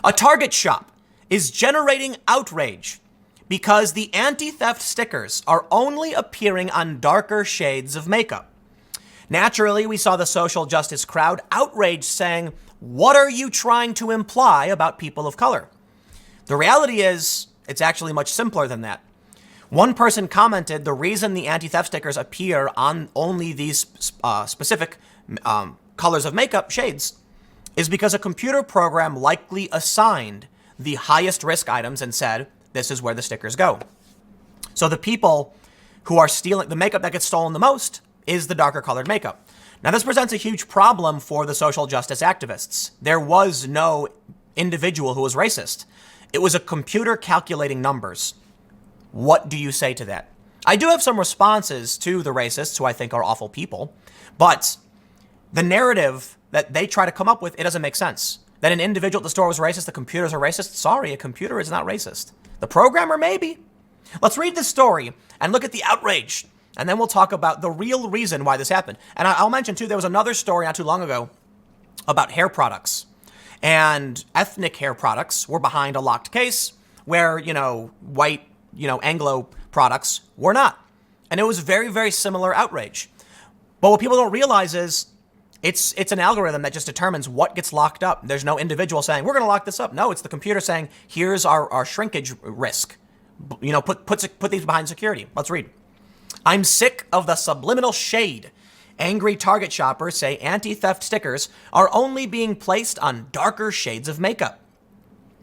A Target shop is generating outrage because the anti-theft stickers are only appearing on darker shades of makeup. Naturally, we saw the social justice crowd outraged, saying, "What are you trying to imply about people of color?" The reality is, it's actually much simpler than that. One person commented the reason the anti-theft stickers appear on only these specific colors of makeup shades is because a computer program likely assigned the highest risk items and said, this is where the stickers go. So the people who are stealing, the makeup that gets stolen the most is the darker colored makeup. Now, this presents a huge problem for the social justice activists. There was no individual who was racist. It was a computer calculating numbers. What do you say to that? I do have some responses to the racists, who I think are awful people, but the narrative that they try to come up with, it doesn't make sense. That an individual at the store was racist, the computers are racist. Sorry, a computer is not racist. The programmer, maybe. Let's read this story and look at the outrage, and then we'll talk about the real reason why this happened. And I'll mention, too, there was another story not too long ago about hair products. And ethnic hair products were behind a locked case where, white, Anglo products were not. And it was very, very similar outrage. But what people don't realize is it's an algorithm that just determines what gets locked up. There's no individual saying, we're going to lock this up. No, it's the computer saying, here's our shrinkage risk. Put these behind security. Let's read. I'm sick of the subliminal shade. Angry Target shoppers say anti-theft stickers are only being placed on darker shades of makeup.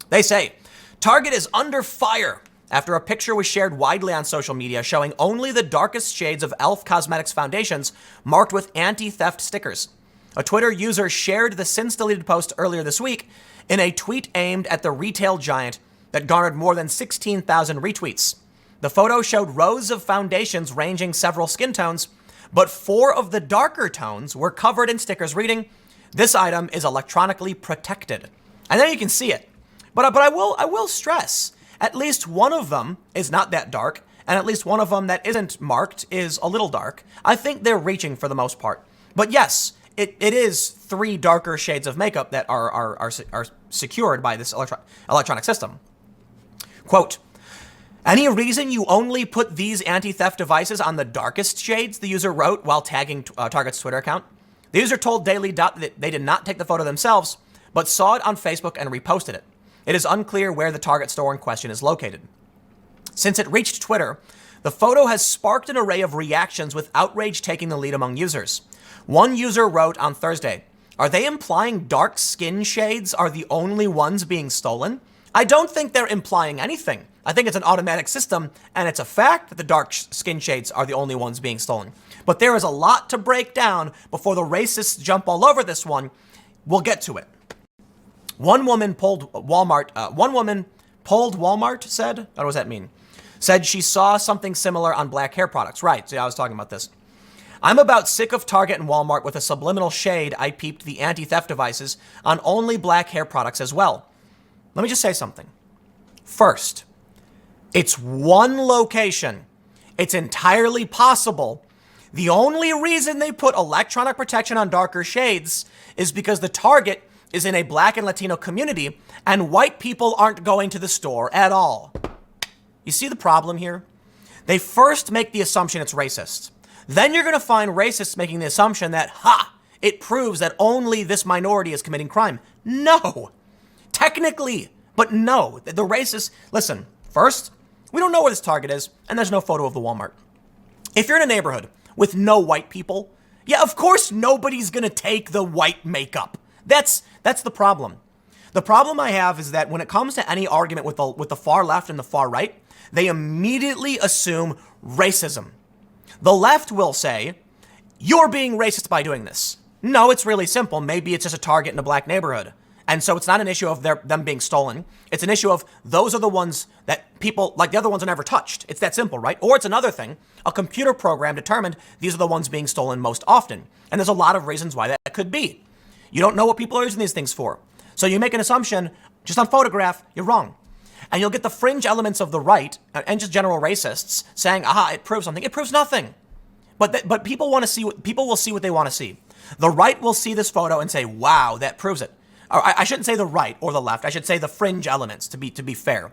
They say, Target is under fire after a picture was shared widely on social media showing only the darkest shades of e.l.f. Cosmetics foundations marked with anti-theft stickers. A Twitter user shared the since-deleted post earlier this week in a tweet aimed at the retail giant that garnered more than 16,000 retweets. The photo showed rows of foundations ranging several skin tones, but 4 of the darker tones were covered in stickers reading, "This item is electronically protected." And there you can see it. But I will stress, at least one of them is not that dark, and at least one of them that isn't marked is a little dark. I think they're reaching for the most part. But yes, it is 3 darker shades of makeup that are secured by this electronic system. Quote, "Any reason you only put these anti-theft devices on the darkest shades?" the user wrote while tagging Target's Twitter account. The user told Daily Dot that they did not take the photo themselves, but saw it on Facebook and reposted it. It is unclear where the Target store in question is located. Since it reached Twitter, the photo has sparked an array of reactions, with outrage taking the lead among users. One user wrote on Thursday, "Are they implying dark skin shades are the only ones being stolen? I don't think they're implying anything. I think it's an automatic system, and it's a fact that the dark skin shades are the only ones being stolen. But there is a lot to break down before the racists jump all over this one. We'll get to it." One woman polled Walmart, said, what does that mean? Said she saw something similar on black hair products. Right, so I was talking about this. "I'm about sick of Target and Walmart with a subliminal shade. I peeped the anti-theft devices on only black hair products as well." Let me just say something. First, it's one location. It's entirely possible. The only reason they put electronic protection on darker shades is because the Target is in a Black and Latino community and white people aren't going to the store at all. You see the problem here? They first make the assumption it's racist. Then you're going to find racists making the assumption that, it proves that only this minority is committing crime. No. Technically, but no. The racists, listen, first, we don't know where this Target is, and there's no photo of the Walmart. If you're in a neighborhood with no white people, yeah, of course nobody's going to take the white makeup. That's the problem. The problem I have is that when it comes to any argument with the far left and the far right, they immediately assume racism. The left will say, you're being racist by doing this. No, it's really simple. Maybe it's just a Target in a black neighborhood. And so it's not an issue of them being stolen. It's an issue of those are the ones that people, like the other ones, are never touched. It's that simple, right? Or it's another thing. A computer program determined these are the ones being stolen most often. And there's a lot of reasons why that could be. You don't know what people are using these things for. So you make an assumption just on photograph, you're wrong. And you'll get the fringe elements of the right and just general racists saying, it proves something. It proves nothing. But people want to see people will see what they want to see. The right will see this photo and say, wow, that proves it. or I shouldn't say the right or the left, I should say the fringe elements to be fair.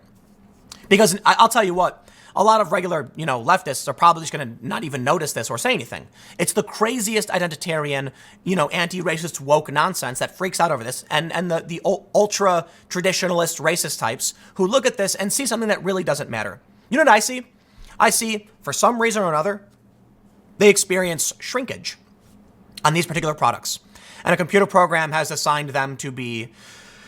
Because I'll tell you what, a lot of regular, leftists are probably just going to not even notice this or say anything. It's the craziest identitarian, anti-racist woke nonsense that freaks out over this, and the ultra traditionalist racist types who look at this and see something that really doesn't matter. You know what I see? I see, for some reason or another, they experience shrinkage on these particular products, and a computer program has assigned them to be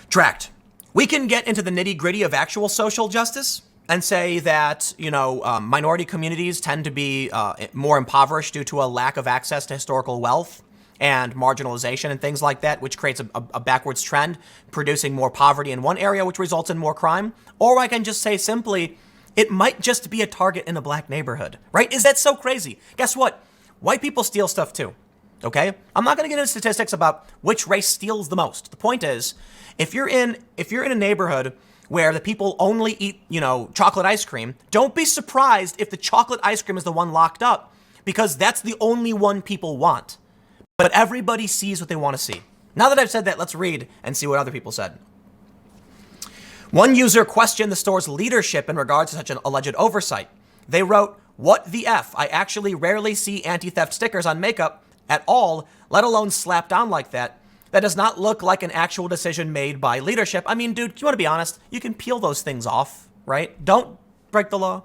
tracked. We can get into the nitty-gritty of actual social justice and say that, minority communities tend to be more impoverished due to a lack of access to historical wealth and marginalization and things like that, which creates a backwards trend, producing more poverty in one area, which results in more crime. Or I can just say simply, it might just be a target in a black neighborhood, right? Is that so crazy? Guess what? White people steal stuff too, okay? I'm not going to get into statistics about which race steals the most. The point is, if you're in a neighborhood where the people only eat, chocolate ice cream, don't be surprised if the chocolate ice cream is the one locked up, because that's the only one people want. But everybody sees what they want to see. Now that I've said that, let's read and see what other people said. One user questioned the store's leadership in regards to such an alleged oversight. They wrote, "What the F? I actually rarely see anti-theft stickers on makeup at all, let alone slapped on like that. That does not look like an actual decision made by leadership." I mean, dude, you want to be honest? You can peel those things off, right? Don't break the law.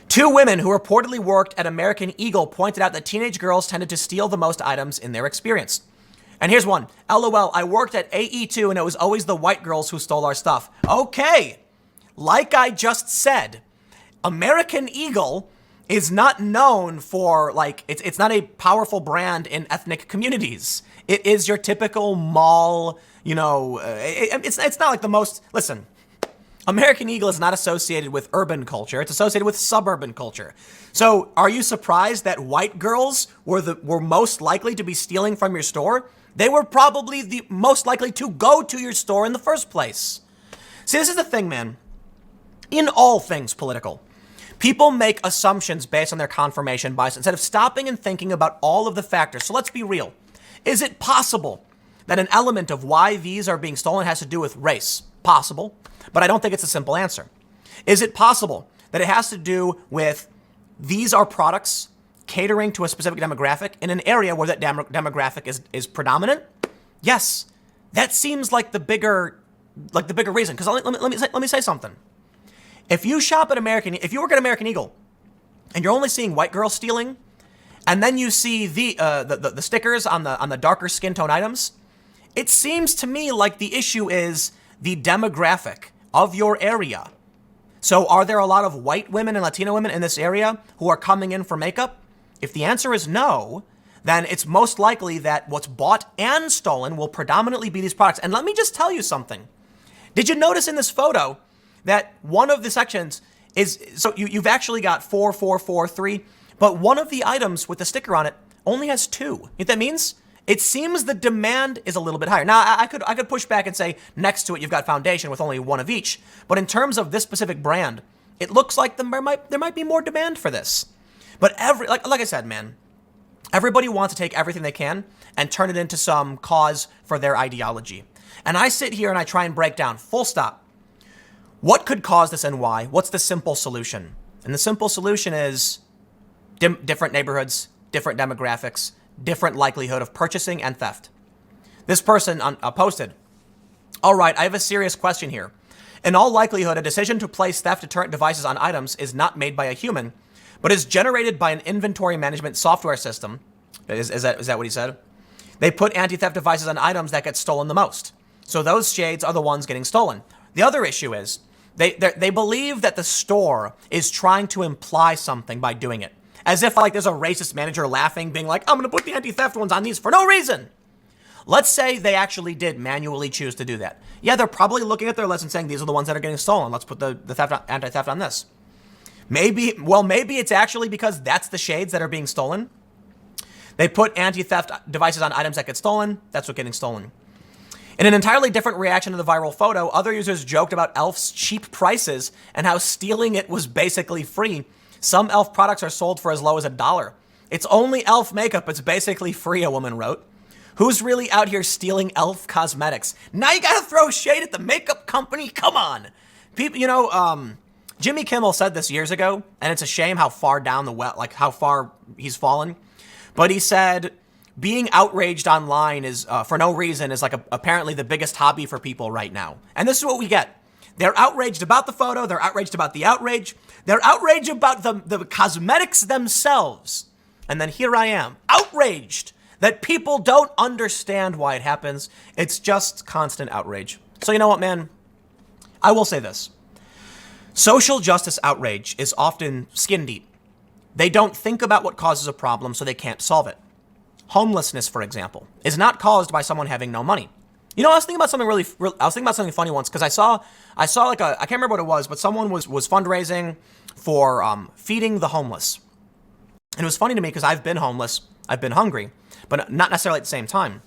Two women who reportedly worked at American Eagle pointed out that teenage girls tended to steal the most items in their experience. And here's one. "LOL, I worked at AE2 and it was always the white girls who stole our stuff." Okay, like I just said, American Eagle is not known for, it's not a powerful brand in ethnic communities. It is your typical mall, it's not like the most, listen, American Eagle is not associated with urban culture. It's associated with suburban culture. So are you surprised that white girls were most likely to be stealing from your store? They were probably the most likely to go to your store in the first place. See, this is the thing, man. In all things political, people make assumptions based on their confirmation bias instead of stopping and thinking about all of the factors. So let's be real. Is it possible that an element of why these are being stolen has to do with race? Possible, but I don't think it's a simple answer. Is it possible that it has to do with these are products catering to a specific demographic in an area where that demographic is predominant? Yes, that seems like the bigger reason. Because let me say something. If you work at American Eagle, and you're only seeing white girls stealing, and then you see the stickers on the darker skin tone items, it seems to me like the issue is the demographic of your area. So are there a lot of white women and Latino women in this area who are coming in for makeup? If the answer is no, then it's most likely that what's bought and stolen will predominantly be these products. And let me just tell you something. Did you notice in this photo that one of the sections is, so you've actually got 4, 4, 4, 3, but one of the items with the sticker on it only has 2. You know what that means? It seems the demand is a little bit higher. Now, I could push back and say next to it you've got foundation with only one of each. But in terms of this specific brand, it looks like there might be more demand for this. But like I said, man, everybody wants to take everything they can and turn it into some cause for their ideology. And I sit here and I try and break down, full stop, what could cause this and why? What's the simple solution? And the simple solution is different neighborhoods, different demographics, different likelihood of purchasing and theft. This person posted, "All right, I have a serious question here. In all likelihood, a decision to place theft deterrent devices on items is not made by a human, but is generated by an inventory management software system." Is that what he said? "They put anti-theft devices on items that get stolen the most. So those shades are the ones getting stolen." The other issue is they believe that the store is trying to imply something by doing it. As if there's a racist manager laughing, being like, "I'm going to put the anti-theft ones on these for no reason." Let's say they actually did manually choose to do that. Yeah, they're probably looking at their list and saying, these are the ones that are getting stolen. Let's put the anti-theft on this. Maybe it's actually because that's the shades that are being stolen. They put anti-theft devices on items that get stolen. That's what's getting stolen. In an entirely different reaction to the viral photo, other users joked about e.l.f.'s cheap prices and how stealing it was basically free. Some e.l.f. products are sold for as low as $1. It's only e.l.f. makeup. It's basically free, a woman wrote. Who's really out here stealing elf cosmetics? Now you gotta throw shade at the makeup company? Come on. People, Jimmy Kimmel said this years ago, and it's a shame how far down the well, like how far he's fallen. But he said being outraged online is, for no reason, is like apparently the biggest hobby for people right now. And this is what we get. They're outraged about the photo. They're outraged about the outrage. They're outraged about the cosmetics themselves. And then here I am, outraged that people don't understand why it happens. It's just constant outrage. So you know what, man? I will say this. Social justice outrage is often skin deep. They don't think about what causes a problem, so they can't solve it. Homelessness, for example, is not caused by someone having no money. You know, I was thinking about something I was thinking about something funny once, because I saw like I can't remember what it was, but someone was fundraising for feeding the homeless. And it was funny to me because I've been homeless, I've been hungry, but not necessarily at the same time.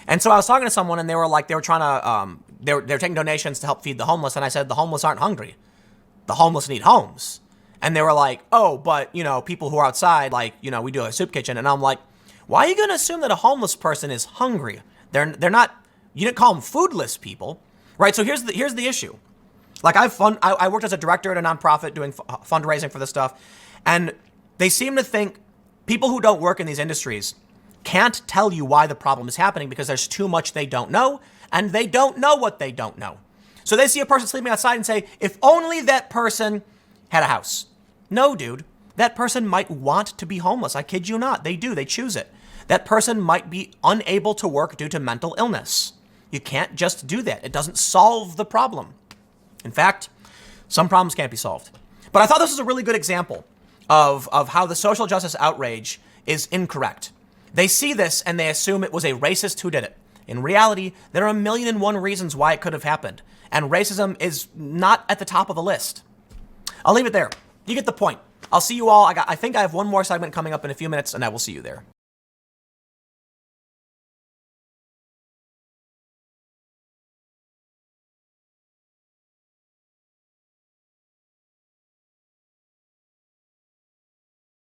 And so I was talking to someone, and they were trying to they were taking donations to help feed the homeless, and I said the homeless aren't hungry, the homeless need homes. And they were like, oh, but people who are outside, we do a soup kitchen, and I'm like, why are you gonna assume that a homeless person is hungry? They're not. You didn't call them foodless people, right? So here's the issue. Like I worked as a director at a nonprofit doing fundraising for this stuff, and they seem to think people who don't work in these industries can't tell you why the problem is happening because there's too much they don't know, and they don't know what they don't know. So they see a person sleeping outside and say, if only that person had a house. No, dude, that person might want to be homeless. I kid you not. They do. They choose it. That person might be unable to work due to mental illness. You can't just do that. It doesn't solve the problem. In fact, some problems can't be solved. But I thought this was a really good example of how the social justice outrage is incorrect. They see this and they assume it was a racist who did it. In reality, there are 1,000,001 reasons why it could have happened. And racism is not at the top of the list. I'll leave it there. You get the point. I'll see you all. I think I have one more segment coming up in a few minutes, and I will see you there.